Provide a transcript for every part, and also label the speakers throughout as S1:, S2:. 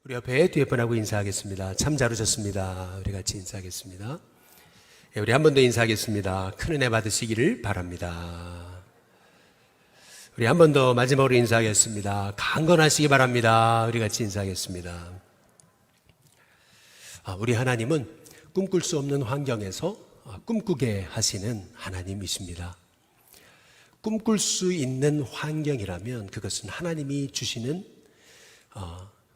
S1: 우리 옆에 뒤에 분하고 인사하겠습니다. 참 잘 오셨습니다. 우리 같이 인사하겠습니다. 우리 한 번 더 인사하겠습니다. 큰 은혜 받으시기를 바랍니다. 우리 한 번 더 마지막으로 인사하겠습니다. 강건하시기 바랍니다. 우리 같이 인사하겠습니다. 우리 하나님은 꿈꿀 수 없는 환경에서 꿈꾸게 하시는 하나님이십니다. 꿈꿀 수 있는 환경이라면 그것은 하나님이 주시는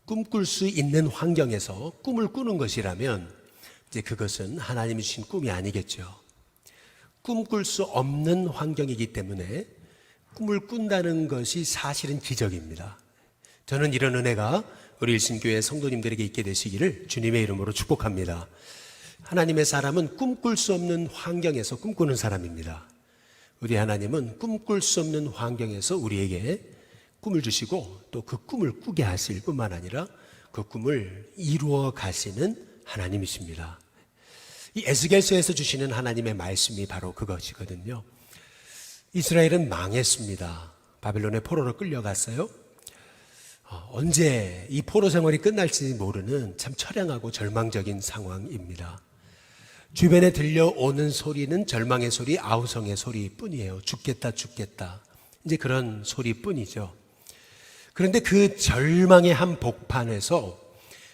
S1: 꿈꿀 수 있는 환경에서 꿈을 꾸는 것이라면 이제 그것은 하나님이 주신 꿈이 아니겠죠. 꿈꿀 수 없는 환경이기 때문에 꿈을 꾼다는 것이 사실은 기적입니다. 저는 이런 은혜가 우리 일신교회 성도님들에게 있게 되시기를 주님의 이름으로 축복합니다. 하나님의 사람은 꿈꿀 수 없는 환경에서 꿈꾸는 사람입니다. 우리 하나님은 꿈꿀 수 없는 환경에서 우리에게 꿈을 주시고 또 그 꿈을 꾸게 하실 뿐만 아니라 그 꿈을 이루어 가시는 하나님이십니다. 이 에스겔서에서 주시는 하나님의 말씀이 바로 그것이거든요. 이스라엘은 망했습니다. 바벨론의 포로로 끌려갔어요. 언제 이 포로 생활이 끝날지 모르는 참 처량하고 절망적인 상황입니다. 주변에 들려오는 소리는 절망의 소리, 아우성의 소리뿐이에요. 죽겠다 죽겠다 이제 그런 소리뿐이죠. 그런데 그 절망의 한복판에서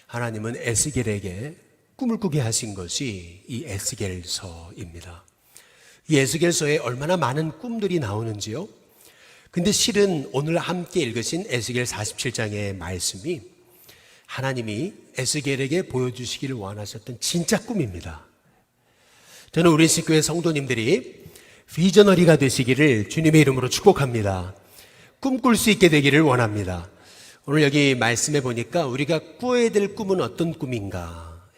S1: 하나님은 에스겔에게 꿈을 꾸게 하신 것이 이 에스겔서입니다. 이 에스겔서에 얼마나 많은 꿈들이 나오는지요. 근데 실은 오늘 함께 읽으신 에스겔 47장의 말씀이 하나님이 에스겔에게 보여주시기를 원하셨던 진짜 꿈입니다. 저는 우리 신교회 성도님들이 비저너리가 되시기를 주님의 이름으로 축복합니다. 꿈꿀 수 있게 되기를 원합니다. 오늘 여기 말씀해 보니까 우리가 꾸어야 될 꿈은 어떤 꿈인가?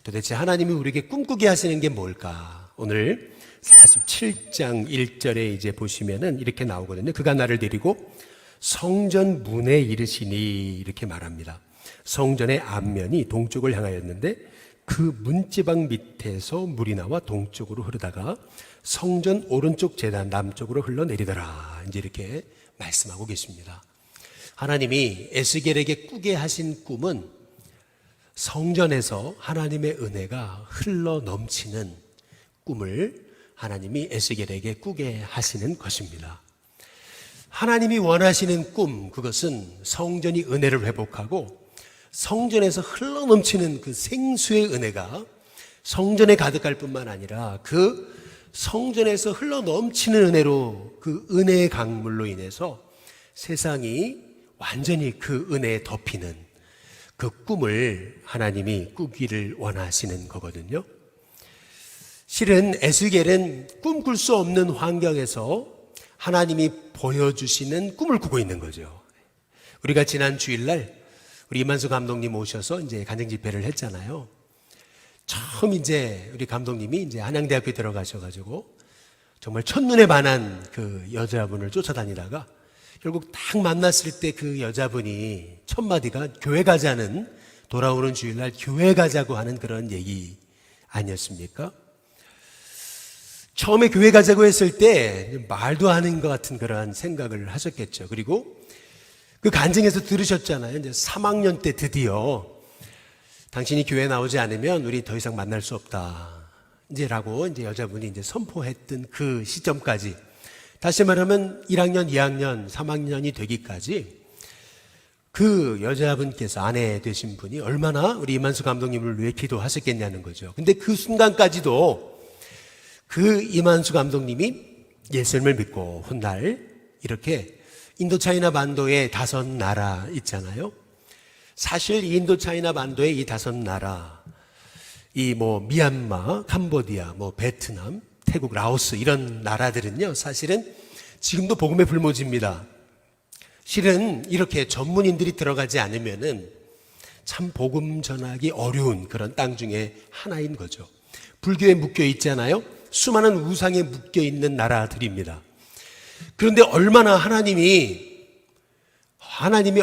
S1: 도대체 하나님이 우리에게 꿈꾸게 하시는 게 뭘까? 오늘 47장 1절에 이제 보시면은 이렇게 나오거든요. 그가 나를 데리고 성전 문에 이르시니 이렇게 말합니다. 성전의 앞면이 동쪽을 향하였는데 그 문지방 밑에서 물이 나와 동쪽으로 흐르다가 성전 오른쪽 제단 남쪽으로 흘러내리더라. 이제 이렇게 말씀하고 계십니다. 하나님이 에스겔에게 꾸게 하신 꿈은 성전에서 하나님의 은혜가 흘러 넘치는 꿈을 하나님이 에스겔에게 꾸게 하시는 것입니다. 하나님이 원하시는 꿈, 그것은 성전이 은혜를 회복하고 성전에서 흘러 넘치는 그 생수의 은혜가 성전에 가득할 뿐만 아니라 그 성전에서 흘러 넘치는 은혜로 그 은혜의 강물로 인해서 세상이 완전히 그 은혜에 덮이는 그 꿈을 하나님이 꾸기를 원하시는 거거든요. 실은 에스겔은 꿈꿀 수 없는 환경에서 하나님이 보여주시는 꿈을 꾸고 있는 거죠. 우리가 지난 주일날 우리 이만수 감독님 오셔서 이제 간증 집회를 했잖아요. 처음 이제 우리 감독님이 이제 한양대학교에 들어가셔가지고 정말 첫눈에 반한 그 여자분을 쫓아다니다가 결국 딱 만났을 때 그 여자분이 첫 마디가 교회 가자는, 돌아오는 주일날 교회 가자고 하는 그런 얘기 아니었습니까? 처음에 교회 가자고 했을 때 말도 아닌 것 같은 그러한 생각을 하셨겠죠. 그리고 그 간증에서 들으셨잖아요. 이제 3학년 때 드디어 당신이 교회 나오지 않으면 우리 더 이상 만날 수 없다. 이제라고 이제 여자분이 이제 선포했던 그 시점까지, 다시 말하면 1학년, 2학년, 3학년이 되기까지 그 여자분께서, 아내 되신 분이 얼마나 우리 이만수 감독님을 위해 기도하셨겠냐는 거죠. 근데 그 순간까지도 그 이만수 감독님이 예수님을 믿고 훗날 이렇게 인도차이나 반도의 5나라 있잖아요. 사실 이 인도차이나 반도의 이 5나라, 이 미얀마, 캄보디아, 베트남, 태국, 라오스 이런 나라들은요, 사실은 지금도 복음의 불모지입니다. 실은 이렇게 전문인들이 들어가지 않으면은 참 복음 전하기 어려운 그런 땅 중에 하나인 거죠. 불교에 묶여 있잖아요. 수많은 우상에 묶여 있는 나라들입니다. 그런데 얼마나 하나님이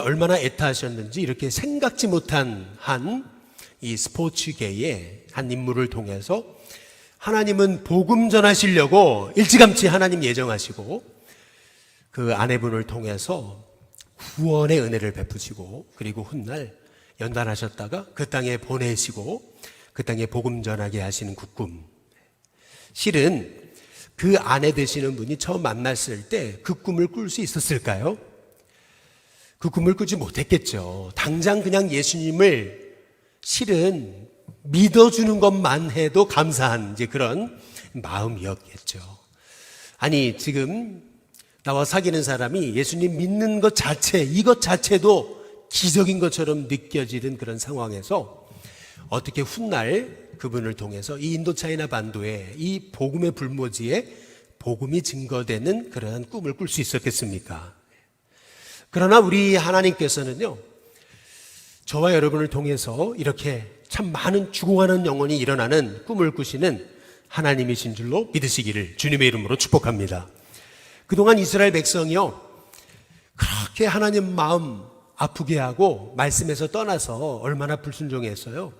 S1: 얼마나 애타하셨는지 이렇게 생각지 못한 이 스포츠계의 한 인물을 통해서 하나님은 복음 전하시려고 일찌감치 하나님 예정하시고 그 아내분을 통해서 구원의 은혜를 베푸시고, 그리고 훗날 연단하셨다가 그 땅에 보내시고 그 땅에 복음 전하게 하시는 그 꿈. 실은 그 아내 되시는 분이 처음 만났을 때 그 꿈을 꿀 수 있었을까요? 그 꿈을 꾸지 못했겠죠. 당장 그냥 예수님을 실은 믿어주는 것만 해도 감사한 이제 그런 마음이었겠죠. 아니, 지금 나와 사귀는 사람이 예수님 믿는 것 자체, 이것 자체도 기적인 것처럼 느껴지는 그런 상황에서 어떻게 훗날 그분을 통해서 이 인도차이나 반도에 이 복음의 불모지에 복음이 증거되는 그러한 꿈을 꿀 수 있었겠습니까? 그러나 우리 하나님께서는요, 저와 여러분을 통해서 이렇게 참 많은 죽어가는 영혼이 일어나는 꿈을 꾸시는 하나님이신 줄로 믿으시기를 주님의 이름으로 축복합니다. 그동안 이스라엘 백성이요, 그렇게 하나님 마음 아프게 하고 말씀에서 떠나서 얼마나 불순종했어요.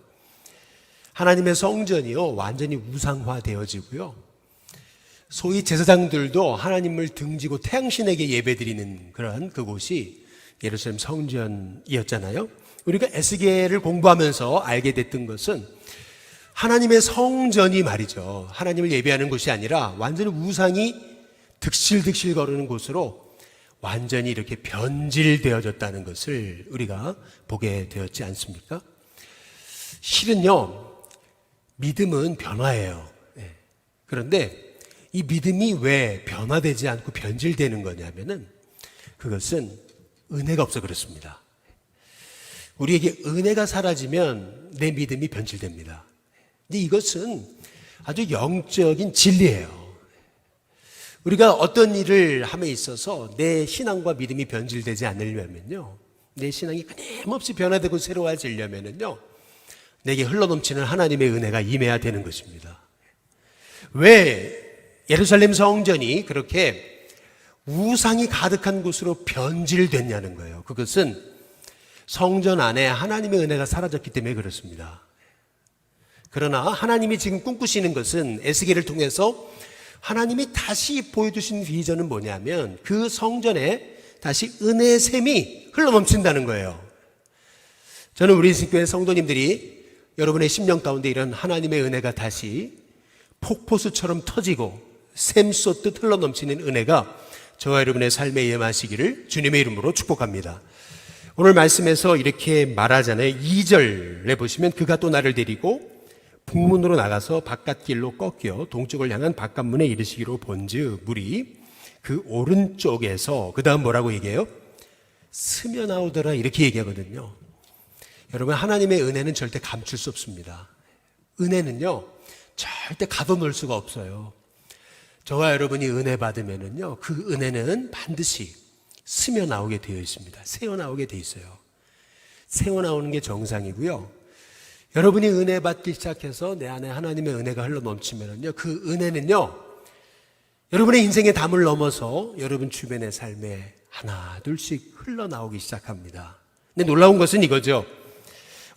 S1: 하나님의 성전이요, 완전히 우상화되어지고요, 소위 제사장들도 하나님을 등지고 태양신에게 예배드리는 그러한 그곳이 예루살렘 성전이었잖아요. 우리가 에스겔을 공부하면서 알게 됐던 것은 하나님의 성전이 말이죠, 하나님을 예배하는 곳이 아니라 완전히 우상이 득실득실 거리는 곳으로 완전히 이렇게 변질되어졌다는 것을 우리가 보게 되었지 않습니까? 실은요, 믿음은 변화예요. 그런데 이 믿음이 왜 변화되지 않고 변질되는 거냐면은 그것은 은혜가 없어 그렇습니다. 우리에게 은혜가 사라지면 내 믿음이 변질됩니다. 근데 이것은 아주 영적인 진리예요. 우리가 어떤 일을 함에 있어서 내 신앙과 믿음이 변질되지 않으려면요, 내 신앙이 끊임없이 변화되고 새로워지려면요, 내게 흘러넘치는 하나님의 은혜가 임해야 되는 것입니다. 왜 예루살렘 성전이 그렇게 우상이 가득한 곳으로 변질됐냐는 거예요. 그것은 성전 안에 하나님의 은혜가 사라졌기 때문에 그렇습니다. 그러나 하나님이 지금 꿈꾸시는 것은 에스겔을 통해서 하나님이 다시 보여주신 비전은 뭐냐면 그 성전에 다시 은혜의 샘이 흘러넘친다는 거예요. 저는 우리 교회 성도님들이 여러분의 심령 가운데 이런 하나님의 은혜가 다시 폭포수처럼 터지고 샘 쏟듯 흘러넘치는 은혜가 저와 여러분의 삶에 임하시기를 주님의 이름으로 축복합니다. 오늘 말씀에서 이렇게 말하잖아요. 2절에 보시면 그가 또 나를 데리고 북문으로 나가서 바깥길로 꺾여 동쪽을 향한 바깥문에 이르시기로 본즉 물이 그 오른쪽에서, 그 다음 뭐라고 얘기해요? 스며 나오더라, 이렇게 얘기하거든요. 여러분, 하나님의 은혜는 절대 감출 수 없습니다. 은혜는요, 절대 가둬놓을 수가 없어요. 저와 여러분이 은혜 받으면은요, 그 은혜는 반드시 스며 나오게 되어 있습니다. 새어 나오게 되어 있어요. 새어 나오는 게 정상이고요. 여러분이 은혜 받기 시작해서 내 안에 하나님의 은혜가 흘러 넘치면은요, 그 은혜는요, 여러분의 인생의 담을 넘어서 여러분 주변의 삶에 하나 둘씩 흘러나오기 시작합니다. 근데 놀라운 것은 이거죠.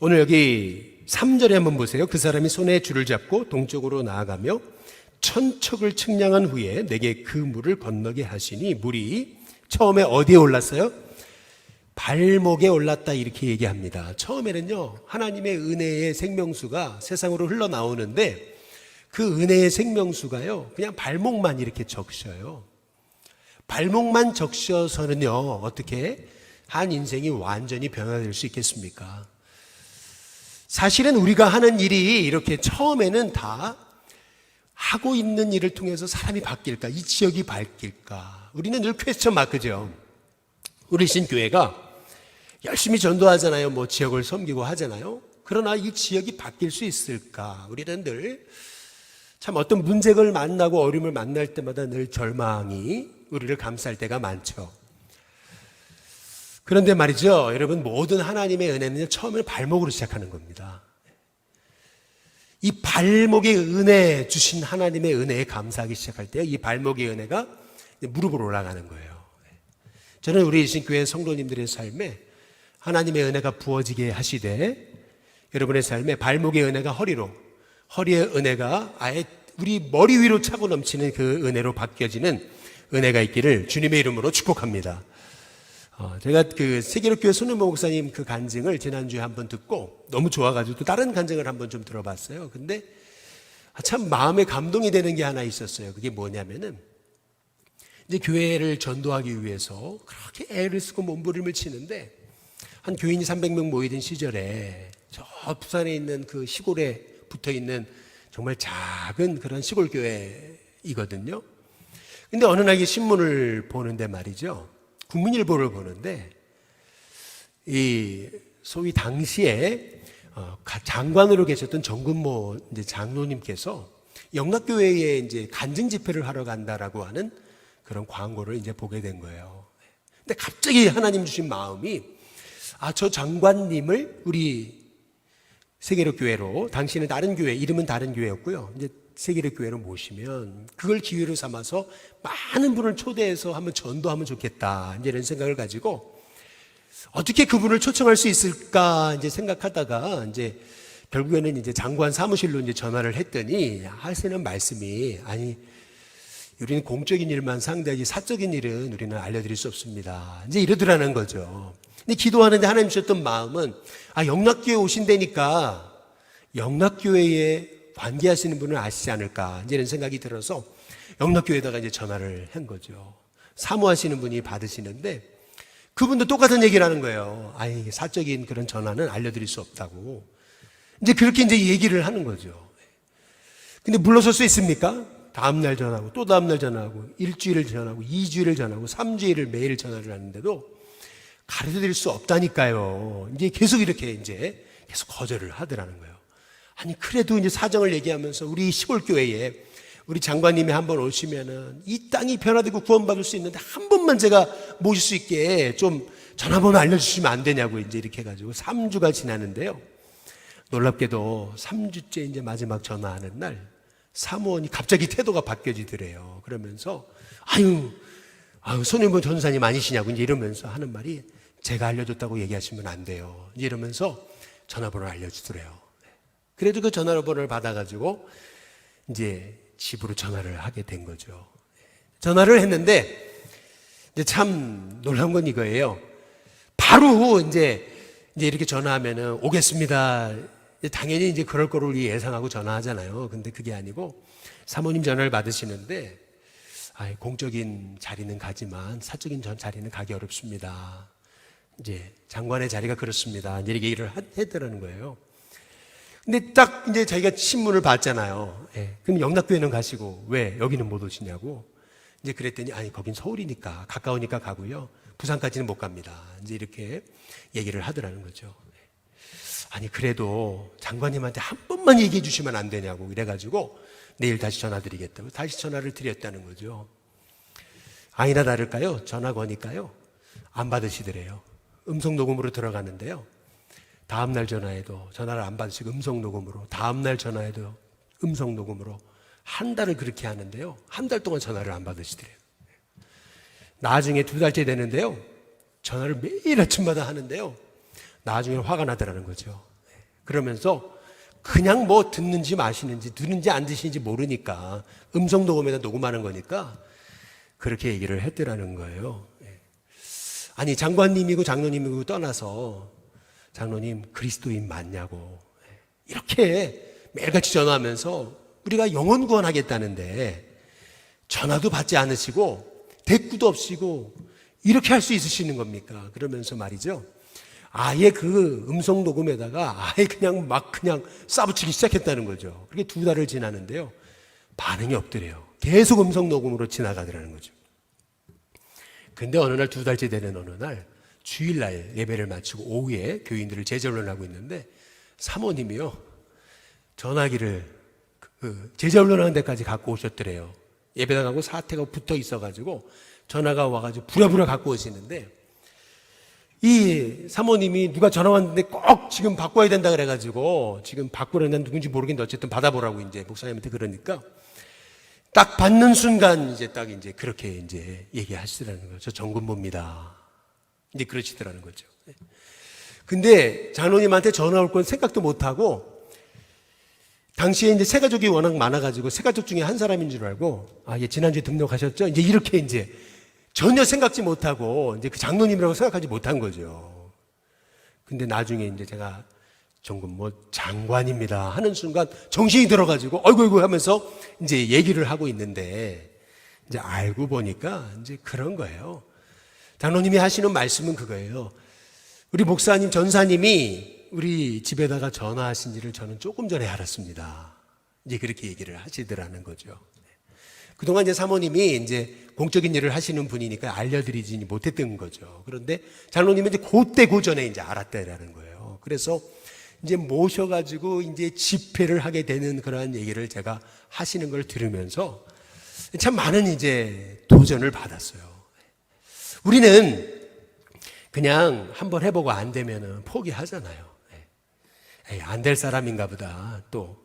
S1: 오늘 여기 3절에 한번 보세요. 그 사람이 손에 줄을 잡고 동쪽으로 나아가며 천척을 측량한 후에 내게 그 물을 건너게 하시니, 물이 처음에 어디에 올랐어요? 발목에 올랐다, 이렇게 얘기합니다. 처음에는요, 하나님의 은혜의 생명수가 세상으로 흘러나오는데 그 은혜의 생명수가요, 그냥 발목만 이렇게 적셔요. 발목만 적셔서는요, 어떻게 한 인생이 완전히 변화될 수 있겠습니까? 사실은 우리가 하는 일이 이렇게 처음에는 다 하고 있는 일을 통해서 사람이 바뀔까, 이 지역이 바뀔까, 우리는 늘 퀘스천 마크죠. 우리 신교회가 열심히 전도하잖아요. 뭐 지역을 섬기고 하잖아요. 그러나 이 지역이 바뀔 수 있을까? 우리는 늘 참 어떤 문제를 만나고 어려움을 만날 때마다 늘 절망이 우리를 감쌀 때가 많죠. 그런데 말이죠, 여러분, 모든 하나님의 은혜는 처음에는 발목으로 시작하는 겁니다. 이 발목의 은혜 주신 하나님의 은혜에 감사하기 시작할 때 이 발목의 은혜가 무릎으로 올라가는 거예요. 저는 우리 신교회 성도님들의 삶에 하나님의 은혜가 부어지게 하시되 여러분의 삶에 발목의 은혜가 허리의 은혜가 아예 우리 머리 위로 차고 넘치는 그 은혜로 바뀌어지는 은혜가 있기를 주님의 이름으로 축복합니다. 제가 그 세계로교회 손은모 목사님 그 간증을 지난주에 한번 듣고 너무 좋아가지고 또 다른 간증을 한번 좀 들어봤어요. 근데 참 마음에 감동이 되는 게 하나 있었어요. 그게 뭐냐면은 이제 교회를 전도하기 위해서 그렇게 애를 쓰고 몸부림을 치는데 한 교인이 300명 모이던 시절에 저 부산에 있는 그 시골에 붙어 있는 정말 작은 그런 시골 교회이거든요. 근데 어느 날 신문을 보는데 말이죠. 국민일보를 보는데 이 소위 당시에 장관으로 계셨던 정근모 이제 장로님께서 영락교회에 이제 간증 집회를 하러 간다라고 하는 그런 광고를 이제 보게 된 거예요. 근데 갑자기 하나님 주신 마음이 저 장관님을 우리 세계로 교회로, 당시에는 다른 교회, 이름은 다른 교회였고요. 이제 세계로 교회로 모시면 그걸 기회로 삼아서 많은 분을 초대해서 한번 전도하면 좋겠다. 이제 이런 생각을 가지고 어떻게 그분을 초청할 수 있을까 이제 생각하다가 이제 결국에는 이제 장관 사무실로 이제 전화를 했더니 하시는 말씀이 아니 우리는 공적인 일만 상대하지 사적인 일은 우리는 알려드릴 수 없습니다. 이제 이러더라는 거죠. 근데 기도하는데 하나님 주셨던 마음은 영락교회 오신다니까 영락교회에 관계하시는 분을 아시지 않을까 이제 이런 생각이 들어서 영락교회에다가 이제 전화를 한 거죠. 사무하시는 분이 받으시는데 그분도 똑같은 얘기를 하는 거예요. 사적인 그런 전화는 알려드릴 수 없다고. 이제 그렇게 이제 얘기를 하는 거죠. 근데 물러설 수 있습니까? 다음날 전화하고 또 다음날 전화하고 일주일을 전화하고 2주일을 전화하고 3주일을 매일 전화를 하는데도 가르쳐 드릴 수 없다니까요. 이제 계속 이렇게 이제 계속 거절을 하더라는 거예요. 그래도 이제 사정을 얘기하면서 우리 시골교회에 우리 장관님이 한번 오시면은 이 땅이 변화되고 구원받을 수 있는데 한 번만 제가 모실 수 있게 좀 전화번호 알려주시면 안 되냐고 이제 이렇게 해가지고 3주가 지나는데요. 놀랍게도 3주째 이제 마지막 전화하는 날 사무원이 갑자기 태도가 바뀌어지더래요. 그러면서 손인보 전사님 아니시냐고 이제 이러면서 하는 말이 제가 알려줬다고 얘기하시면 안 돼요. 이제 이러면서 전화번호를 알려주더래요. 그래도 그 전화번호를 받아가지고 이제 집으로 전화를 하게 된 거죠. 전화를 했는데 이제 참 놀라운 건 이거예요. 바로 이제 이렇게 전화하면은 오겠습니다. 당연히 이제 그럴 거를 예상하고 전화하잖아요. 근데 그게 아니고 사모님 전화를 받으시는데 공적인 자리는 가지만 사적인 자리는 가기 어렵습니다. 이제 장관의 자리가 그렇습니다. 이제 이렇게 얘기를 했더라는 거예요. 근데 딱 이제 자기가 신문을 봤잖아요. 그럼 영락교회는 가시고 왜 여기는 못 오시냐고. 이제 그랬더니 거긴 서울이니까 가까우니까 가고요. 부산까지는 못 갑니다. 이제 이렇게 얘기를 하더라는 거죠. 그래도 장관님한테 한 번만 얘기해 주시면 안 되냐고 이래가지고 내일 다시 전화 드리겠다고 다시 전화를 드렸다는 거죠. 아니나 다를까요? 전화 거니까요. 안 받으시더래요. 음성 녹음으로 들어가는데요. 다음날 전화해도 전화를 안 받으시고 음성 녹음으로, 다음날 전화해도 음성 녹음으로 한 달을 그렇게 하는데요. 한 달 동안 전화를 안 받으시더래요. 나중에 2달째 되는데요. 전화를 매일 아침마다 하는데요. 나중에 화가 나더라는 거죠. 그러면서 그냥 뭐 듣는지 마시는지 듣는지 안 드시는지 모르니까 음성 녹음에다 녹음하는 거니까 그렇게 얘기를 했더라는 거예요. 장관님이고 장로님이고 떠나서 장로님 그리스도인 맞냐고 이렇게 매일같이 전화하면서 우리가 영혼 구원하겠다는데 전화도 받지 않으시고 대꾸도 없이고 이렇게 할 수 있으시는 겁니까? 그러면서 말이죠. 아예 그 음성 녹음에다가 그냥 싸붙이기 시작했다는 거죠. 그렇게 2달을 지나는데요. 반응이 없더래요. 계속 음성 녹음으로 지나가더라는 거죠. 근데 어느 날 2달째 되는 어느 날 주일날 예배를 마치고 오후에 교인들을 재전론하고 있는데 사모님이요. 전화기를 재전론하는 데까지 갖고 오셨더래요. 예배 나가고 사태가 붙어 있어가지고 전화가 와가지고 부랴부랴 갖고 오시는데 이 사모님이 누가 전화 왔는데 꼭 지금 바꿔야 된다 그래가지고 지금 바꾸려는 누군지 모르겠는데 어쨌든 받아보라고 이제 목사님한테 그러니까 딱 받는 순간 이제 딱 이제 그렇게 이제 얘기하시더라는 거죠. 저 정근모입니다. 이제 그러시더라는 거죠. 근데 장로님한테 전화 올 건 생각도 못 하고 당시에 이제 세 가족이 워낙 많아가지고 세 가족 중에 한 사람인 줄 알고 얘 지난주에 등록하셨죠? 이제 이렇게 이제 전혀 생각지 못하고 이제 그 장로님이라고 생각하지 못한 거죠. 근데 나중에 이제 제가 종금 뭐 장관입니다 하는 순간 정신이 들어가지고 어이구 하면서 이제 얘기를 하고 있는데 이제 알고 보니까 이제 그런 거예요. 장로님이 하시는 말씀은 그거예요. 우리 목사님, 전사님이 우리 집에다가 전화하신지를 저는 조금 전에 알았습니다. 이제 그렇게 얘기를 하시더라는 거죠. 그동안 이제 사모님이 이제 공적인 일을 하시는 분이니까 알려드리지 못했던 거죠. 그런데 장로님은 이제 그때 그 전에 이제 알았다라는 거예요. 그래서 이제 모셔가지고 이제 집회를 하게 되는 그러한 얘기를 제가 하시는 걸 들으면서 참 많은 이제 도전을 받았어요. 우리는 그냥 한번 해보고 안 되면은 포기하잖아요. 안 될 사람인가 보다. 또,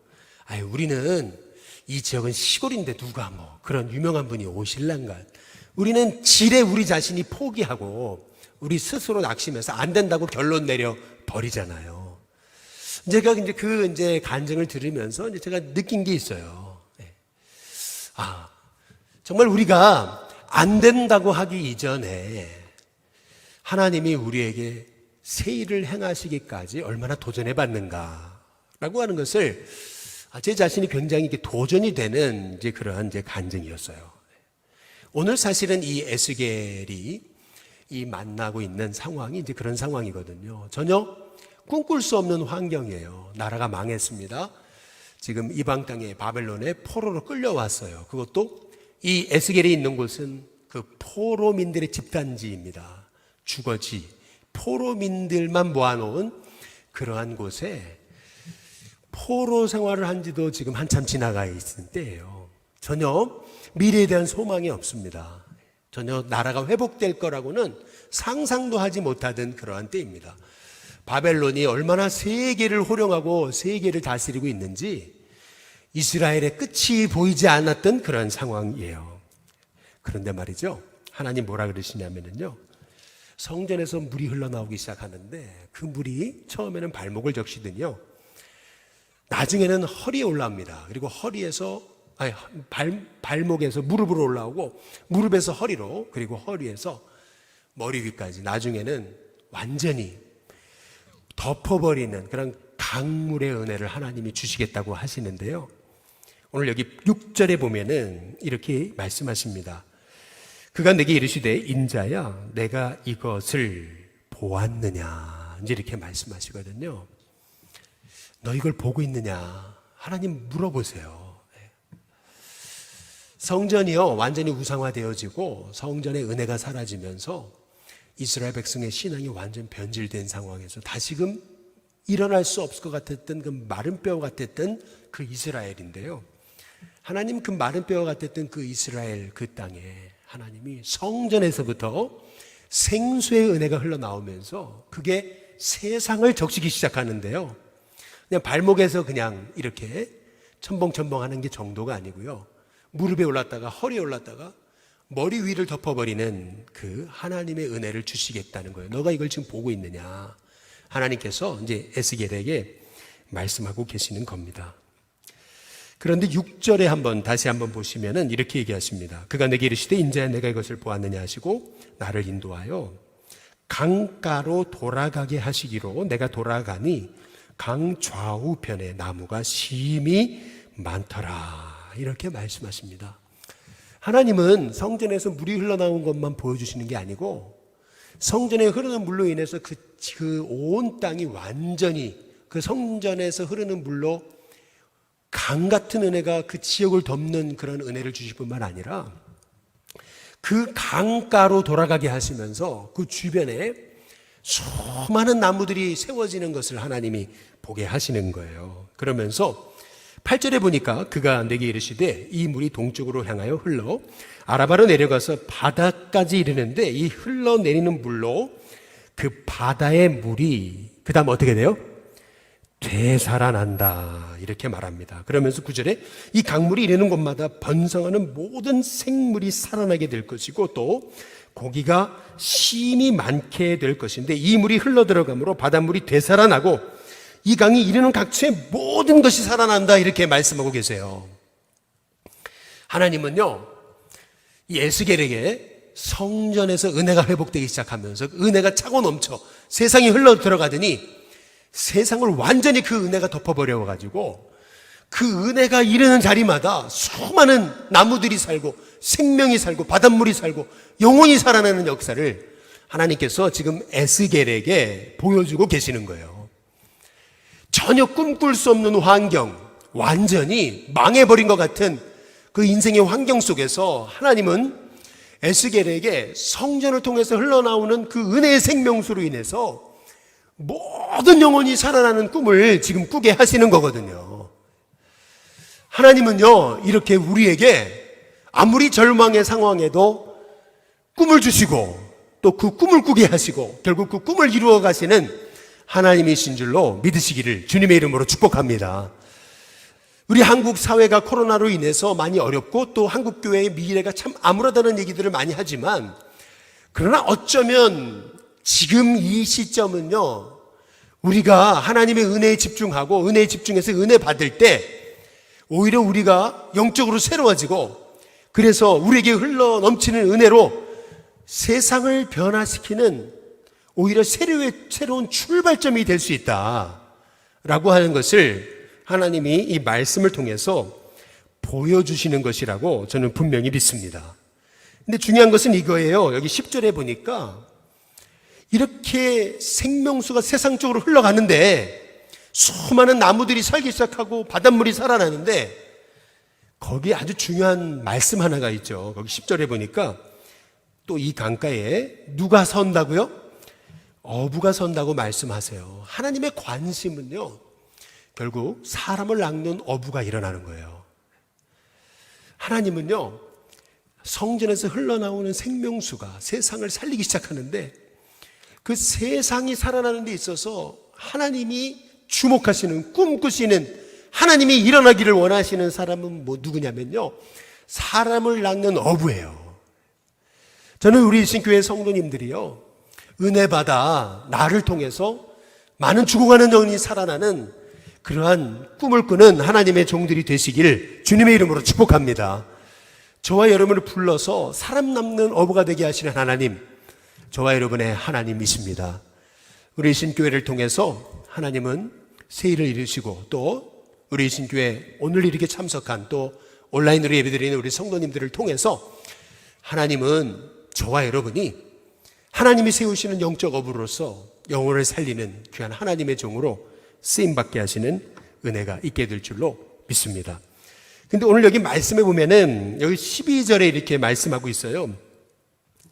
S1: 우리는 이 지역은 시골인데 누가 뭐 그런 유명한 분이 오실란가. 우리는 지레 우리 자신이 포기하고 우리 스스로 낙심해서 안 된다고 결론 내려 버리잖아요. 제가 이제 그 이제 간증을 들으면서 이제 제가 느낀 게 있어요. 정말 우리가 안 된다고 하기 이전에 하나님이 우리에게 새 일을 행하시기까지 얼마나 도전해 봤는가라고 하는 것을 제 자신이 굉장히 이렇게 도전이 되는 이제 그러한 이제 간증이었어요. 오늘 사실은 이 에스겔이 이 만나고 있는 상황이 이제 그런 상황이거든요. 전혀 꿈꿀 수 없는 환경이에요. 나라가 망했습니다. 지금 이방 땅에 바벨론에 포로로 끌려왔어요. 그것도 이 에스겔이 있는 곳은 그 포로민들의 집단지입니다. 주거지, 포로민들만 모아놓은 그러한 곳에 포로 생활을 한 지도 지금 한참 지나가 있을 때예요. 전혀 미래에 대한 소망이 없습니다. 전혀 나라가 회복될 거라고는 상상도 하지 못하던 그러한 때입니다. 바벨론이 얼마나 세계를 호령하고 세계를 다스리고 있는지 이스라엘의 끝이 보이지 않았던 그런 상황이에요. 그런데 말이죠, 하나님 뭐라 그러시냐면요, 성전에서 물이 흘러나오기 시작하는데 그 물이 처음에는 발목을 적시더니요, 나중에는 허리에 올라옵니다. 그리고 발목에서 무릎으로 올라오고 무릎에서 허리로, 그리고 허리에서 머리 위까지, 나중에는 완전히 덮어버리는 그런 강물의 은혜를 하나님이 주시겠다고 하시는데요. 오늘 여기 6절에 보면은 이렇게 말씀하십니다. 그가 내게 이르시되 인자야 내가 이것을 보았느냐, 이제 이렇게 말씀하시거든요. 너 이걸 보고 있느냐, 하나님 물어보세요. 성전이요 완전히 우상화되어지고 성전의 은혜가 사라지면서 이스라엘 백성의 신앙이 완전 변질된 상황에서 다시금 일어날 수 없을 것 같았던 그 마른 뼈 같았던 그 이스라엘인데요, 하나님 그 마른 뼈 같았던 그 이스라엘 그 땅에 하나님이 성전에서부터 생수의 은혜가 흘러나오면서 그게 세상을 적시기 시작하는데요, 그냥 발목에서 그냥 이렇게 첨벙첨벙하는 게 정도가 아니고요, 무릎에 올랐다가 허리에 올랐다가 머리 위를 덮어버리는 그 하나님의 은혜를 주시겠다는 거예요. 너가 이걸 지금 보고 있느냐, 하나님께서 이제 에스겔에게 말씀하고 계시는 겁니다. 그런데 6절에 다시 한번 보시면은 이렇게 얘기하십니다. 그가 내게 이르시되 인자야 내가 이것을 보았느냐 하시고 나를 인도하여 강가로 돌아가게 하시기로 내가 돌아가니 강 좌우편에 나무가 심히 많더라, 이렇게 말씀하십니다. 하나님은 성전에서 물이 흘러나온 것만 보여주시는 게 아니고 성전에 흐르는 물로 인해서 그 온 땅이 완전히 그 성전에서 흐르는 물로 강 같은 은혜가 그 지역을 덮는 그런 은혜를 주실 뿐만 아니라 그 강가로 돌아가게 하시면서 그 주변에 수많은 나무들이 세워지는 것을 하나님이 보게 하시는 거예요. 그러면서 8절에 보니까 그가 내게 이르시되 이 물이 동쪽으로 향하여 흘러 아라바로 내려가서 바다까지 이르는데 이 흘러내리는 물로 그 바다의 물이 그 다음 어떻게 돼요? 되살아난다, 이렇게 말합니다. 그러면서 9절에 이 강물이 이르는 곳마다 번성하는 모든 생물이 살아나게 될 것이고 또 고기가 심히 많게 될 것인데 이 물이 흘러들어가므로 바닷물이 되살아나고 이 강이 이르는 각처의 모든 것이 살아난다, 이렇게 말씀하고 계세요. 하나님은요 이 에스겔에게 성전에서 은혜가 회복되기 시작하면서 은혜가 차고 넘쳐 세상이 흘러 들어가더니 세상을 완전히 그 은혜가 덮어버려 가지고 그 은혜가 이르는 자리마다 수많은 나무들이 살고 생명이 살고 바닷물이 살고 영혼이 살아나는 역사를 하나님께서 지금 에스겔에게 보여주고 계시는 거예요. 전혀 꿈꿀 수 없는 환경, 완전히 망해버린 것 같은 그 인생의 환경 속에서 하나님은 에스겔에게 성전을 통해서 흘러나오는 그 은혜의 생명수로 인해서 모든 영혼이 살아나는 꿈을 지금 꾸게 하시는 거거든요. 하나님은요, 이렇게 우리에게 아무리 절망의 상황에도 꿈을 주시고 또 그 꿈을 꾸게 하시고 결국 그 꿈을 이루어 가시는 하나님이신 줄로 믿으시기를 주님의 이름으로 축복합니다. 우리 한국 사회가 코로나로 인해서 많이 어렵고 또 한국 교회의 미래가 참 암울하다는 얘기들을 많이 하지만, 그러나 어쩌면 지금 이 시점은요, 우리가 하나님의 은혜에 집중하고 은혜에 집중해서 은혜 받을 때 오히려 우리가 영적으로 새로워지고, 그래서 우리에게 흘러 넘치는 은혜로 세상을 변화시키는 오히려 새로운 출발점이 될 수 있다라고 하는 것을 하나님이 이 말씀을 통해서 보여주시는 것이라고 저는 분명히 믿습니다. 근데 중요한 것은 이거예요. 여기 10절에 보니까 이렇게 생명수가 세상 쪽으로 흘러가는데 수많은 나무들이 살기 시작하고 바닷물이 살아나는데 거기에 아주 중요한 말씀 하나가 있죠. 거기 10절에 보니까 또 이 강가에 누가 선다고요? 어부가 선다고 말씀하세요. 하나님의 관심은요, 결국 사람을 낚는 어부가 일어나는 거예요. 하나님은요, 성전에서 흘러나오는 생명수가 세상을 살리기 시작하는데 그 세상이 살아나는 데 있어서 하나님이 주목하시는, 꿈꾸시는, 하나님이 일어나기를 원하시는 사람은 누구냐면요, 사람을 낚는 어부예요. 저는 우리 신교회 성도님들이요, 은혜 받아 나를 통해서 많은 죽어가는 영혼이 살아나는 그러한 꿈을 꾸는 하나님의 종들이 되시길 주님의 이름으로 축복합니다. 저와 여러분을 불러서 사람 남는 어부가 되게 하시는 하나님, 저와 여러분의 하나님이십니다. 우리 신교회를 통해서 하나님은 새 일을 이루시고 또 우리 신교회 오늘 이렇게 참석한 또 온라인으로 예배드리는 우리 성도님들을 통해서 하나님은 저와 여러분이 하나님이 세우시는 영적 어부로서 영혼을 살리는 귀한 하나님의 종으로 쓰임받게 하시는 은혜가 있게 될 줄로 믿습니다. 근데 오늘 여기 말씀해 보면은 여기 12절에 이렇게 말씀하고 있어요.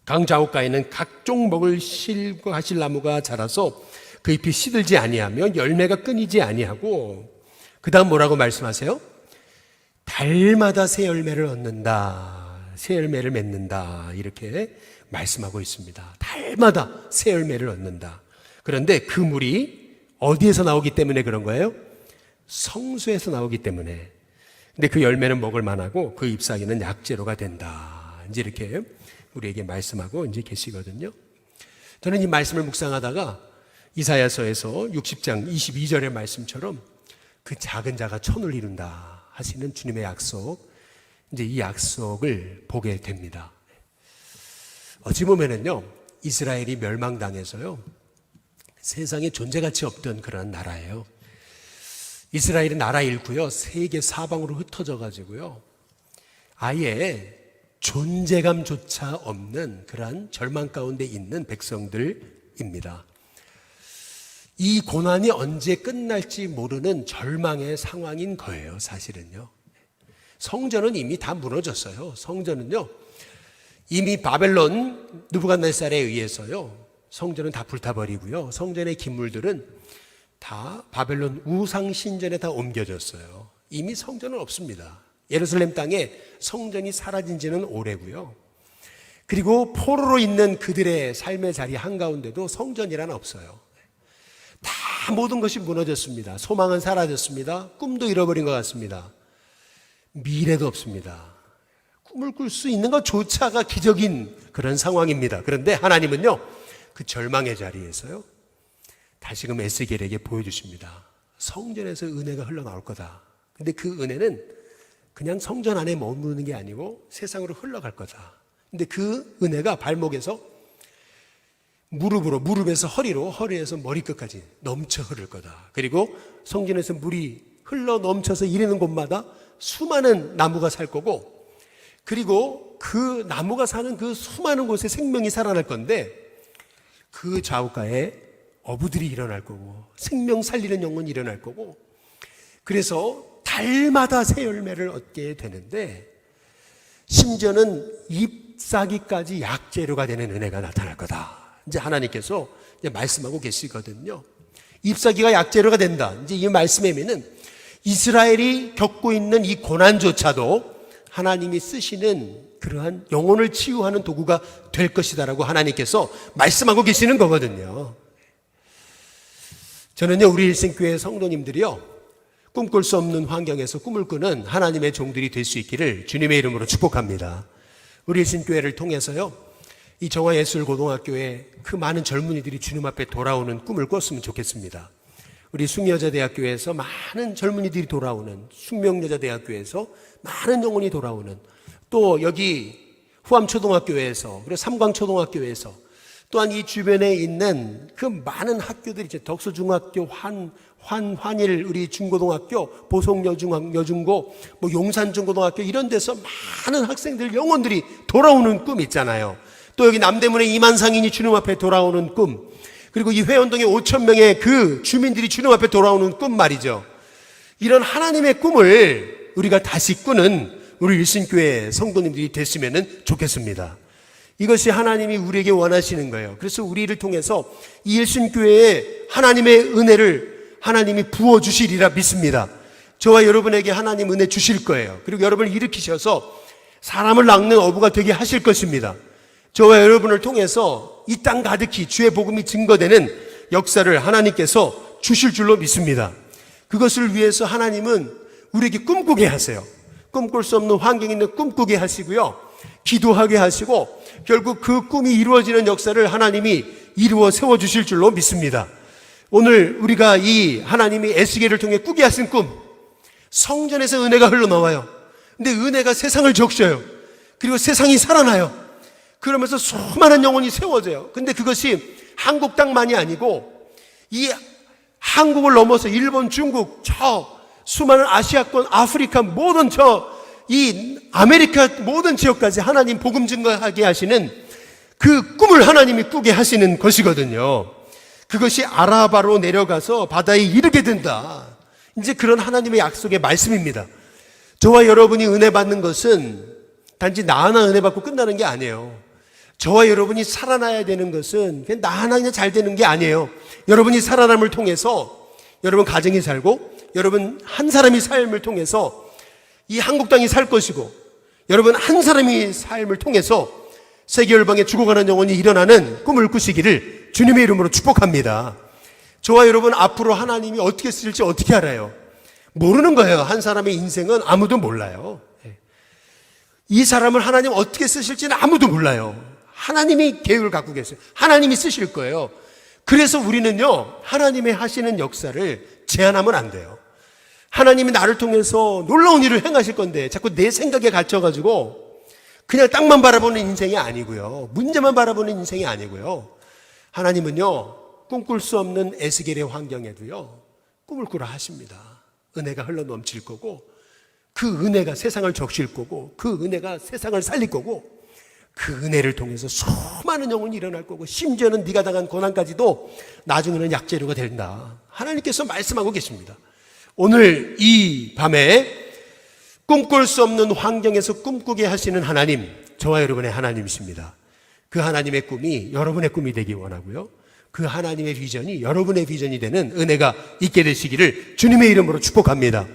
S1: 강 좌우가에는 각종 먹을 실과하실 나무가 자라서 그 잎이 시들지 아니하며 열매가 끊이지 아니하고, 그 다음 뭐라고 말씀하세요? 달마다 새 열매를 얻는다, 새 열매를 맺는다, 이렇게 말씀하고 있습니다. 달마다 새 열매를 얻는다. 그런데 그 물이 어디에서 나오기 때문에 그런 거예요? 성소에서 나오기 때문에. 근데 그 열매는 먹을 만하고 그 잎사귀는 약재로가 된다, 이제 이렇게 우리에게 말씀하고 이제 계시거든요. 저는 이 말씀을 묵상하다가 이사야서에서 60장 22절의 말씀처럼 그 작은 자가 천을 이룬다 하시는 주님의 약속, 이제 이 약속을 보게 됩니다. 어찌 보면은요, 이스라엘이 멸망당해서요, 세상에 존재가치 없던 그런 나라예요. 이스라엘은 나라 잃고요, 세계 사방으로 흩어져 가지고요, 아예 존재감조차 없는 그러한 절망 가운데 있는 백성들입니다. 이 고난이 언제 끝날지 모르는 절망의 상황인 거예요, 사실은요. 성전은 이미 다 무너졌어요. 성전은요, 이미 바벨론 느부갓네살에 의해서요, 성전은 다 불타버리고요, 성전의 기물들은 다 바벨론 우상 신전에 다 옮겨졌어요. 이미 성전은 없습니다. 예루살렘 땅에 성전이 사라진 지는 오래고요. 그리고 포로로 있는 그들의 삶의 자리 한가운데도 성전이란 없어요. 다 모든 것이 무너졌습니다. 소망은 사라졌습니다. 꿈도 잃어버린 것 같습니다. 미래도 없습니다. 꿈을 꿀 수 있는 것조차가 기적인 그런 상황입니다. 그런데 하나님은요, 그 절망의 자리에서요, 다시금 에스겔에게 보여주십니다. 성전에서 은혜가 흘러나올 거다. 근데 그 은혜는 그냥 성전 안에 머무르는 게 아니고 세상으로 흘러갈 거다. 근데 그 은혜가 발목에서 무릎으로, 무릎에서 허리로, 허리에서 머리끝까지 넘쳐 흐를 거다. 그리고 성전에서 물이 흘러 넘쳐서 이르는 곳마다 수많은 나무가 살 거고, 그리고 그 나무가 사는 그 수많은 곳에 생명이 살아날 건데, 그 좌우가에 어부들이 일어날 거고, 생명 살리는 영혼이 일어날 거고, 그래서 달마다 새 열매를 얻게 되는데, 심지어는 잎사귀까지 약재료가 되는 은혜가 나타날 거다. 이제 하나님께서 이제 말씀하고 계시거든요. 잎사귀가 약재료가 된다. 이제 이 말씀의 의미는 이스라엘이 겪고 있는 이 고난조차도 하나님이 쓰시는 그러한 영혼을 치유하는 도구가 될 것이다라고 하나님께서 말씀하고 계시는 거거든요. 저는요, 우리 일생교회 성도님들이요, 꿈꿀 수 없는 환경에서 꿈을 꾸는 하나님의 종들이 될 수 있기를 주님의 이름으로 축복합니다. 우리 일생교회를 통해서요, 이 정화예술고등학교에 그 많은 젊은이들이 주님 앞에 돌아오는 꿈을 꿨으면 좋겠습니다. 우리 숭여자대학교에서 많은 젊은이들이 돌아오는, 숙명여자대학교에서 많은 영혼이 돌아오는, 또 여기 후암초등학교에서, 그리고 삼광초등학교에서, 또한 이 주변에 있는 그 많은 학교들이 이제 덕수중학교, 환일 우리 중고등학교, 보성여중고, 뭐 용산중고등학교 이런 데서 많은 학생들, 영혼들이 돌아오는 꿈 있잖아요. 또 여기 남대문에 2만 상인이 주님 앞에 돌아오는 꿈, 그리고 이 회원동에 5천 명의 그 주민들이 주님 앞에 돌아오는 꿈 말이죠. 이런 하나님의 꿈을 우리가 다시 꾸는 우리 일신교회 성도님들이 됐으면 좋겠습니다. 이것이 하나님이 우리에게 원하시는 거예요. 그래서 우리를 통해서 이 일신교회에 하나님의 은혜를 하나님이 부어주시리라 믿습니다. 저와 여러분에게 하나님 은혜 주실 거예요. 그리고 여러분을 일으키셔서 사람을 낚는 어부가 되게 하실 것입니다. 저와 여러분을 통해서 이 땅 가득히 주의 복음이 증거되는 역사를 하나님께서 주실 줄로 믿습니다. 그것을 위해서 하나님은 우리에게 꿈꾸게 하세요. 꿈꿀 수 없는 환경에 있는 꿈꾸게 하시고요, 기도하게 하시고, 결국 그 꿈이 이루어지는 역사를 하나님이 이루어 세워주실 줄로 믿습니다. 오늘 우리가 이 하나님이 에스겔을 통해 꾸게 하신 꿈, 성전에서 은혜가 흘러나와요. 근데 은혜가 세상을 적셔요. 그리고 세상이 살아나요. 그러면서 수많은 영혼이 세워져요. 근데 그것이 한국 땅만이 아니고 이 한국을 넘어서 일본, 중국, 저 수많은 아시아권, 아프리카 모든 이 아메리카 모든 지역까지 하나님 복음 증거하게 하시는 그 꿈을 하나님이 꾸게 하시는 것이거든요. 그것이 아라바로 내려가서 바다에 이르게 된다. 이제 그런 하나님의 약속의 말씀입니다. 저와 여러분이 은혜 받는 것은 단지 나 하나 은혜 받고 끝나는 게 아니에요. 저와 여러분이 살아나야 되는 것은 그냥 나 하나 그냥 잘 되는 게 아니에요. 여러분이 살아남을 통해서 여러분 가정이 살고, 여러분 한 사람이 삶을 통해서 이 한국 땅이 살 것이고, 여러분 한 사람이 삶을 통해서 세계 열방에 죽어가는 영혼이 일어나는 꿈을 꾸시기를 주님의 이름으로 축복합니다. 저와 여러분 앞으로 하나님이 어떻게 쓰실지 어떻게 알아요? 모르는 거예요. 한 사람의 인생은 아무도 몰라요. 이 사람을 하나님 어떻게 쓰실지는 아무도 몰라요. 하나님이 계획을 갖고 계세요. 하나님이 쓰실 거예요. 그래서 우리는요, 하나님의 하시는 역사를 제한하면 안 돼요. 하나님이 나를 통해서 놀라운 일을 행하실 건데 자꾸 내 생각에 갇혀가지고 그냥 땅만 바라보는 인생이 아니고요, 문제만 바라보는 인생이 아니고요, 하나님은요 꿈꿀 수 없는 에스겔의 환경에도요 꿈을 꾸라 하십니다. 은혜가 흘러 넘칠 거고, 그 은혜가 세상을 적실 거고, 그 은혜가 세상을 살릴 거고, 그 은혜를 통해서 수많은 영혼이 일어날 거고, 심지어는 네가 당한 고난까지도 나중에는 약재료가 된다. 하나님께서 말씀하고 계십니다. 오늘 이 밤에 꿈꿀 수 없는 환경에서 꿈꾸게 하시는 하나님, 저와 여러분의 하나님이십니다. 그 하나님의 꿈이 여러분의 꿈이 되기 원하고요, 그 하나님의 비전이 여러분의 비전이 되는 은혜가 있게 되시기를 주님의 이름으로 축복합니다.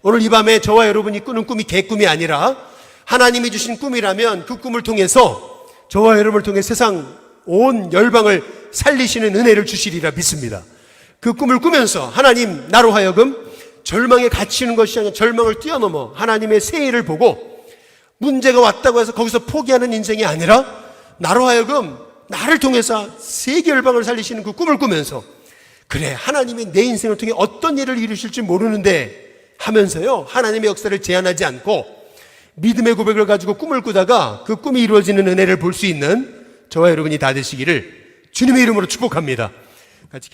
S1: 오늘 이 밤에 저와 여러분이 꾸는 꿈이 개꿈이 아니라 하나님이 주신 꿈이라면 그 꿈을 통해서 저와 여러분을 통해 세상 온 열방을 살리시는 은혜를 주시리라 믿습니다. 그 꿈을 꾸면서 하나님, 나로 하여금 절망에 갇히는 것이 아니라 절망을 뛰어넘어 하나님의 새 일을 보고 문제가 왔다고 해서 거기서 포기하는 인생이 아니라 나로 하여금 나를 통해서 세계 열방을 살리시는 그 꿈을 꾸면서, 그래 하나님이 내 인생을 통해 어떤 일을 이루실지 모르는데 하면서요, 하나님의 역사를 제한하지 않고 믿음의 고백을 가지고 꿈을 꾸다가 그 꿈이 이루어지는 은혜를 볼 수 있는 저와 여러분이 다 되시기를 주님의 이름으로 축복합니다. 같이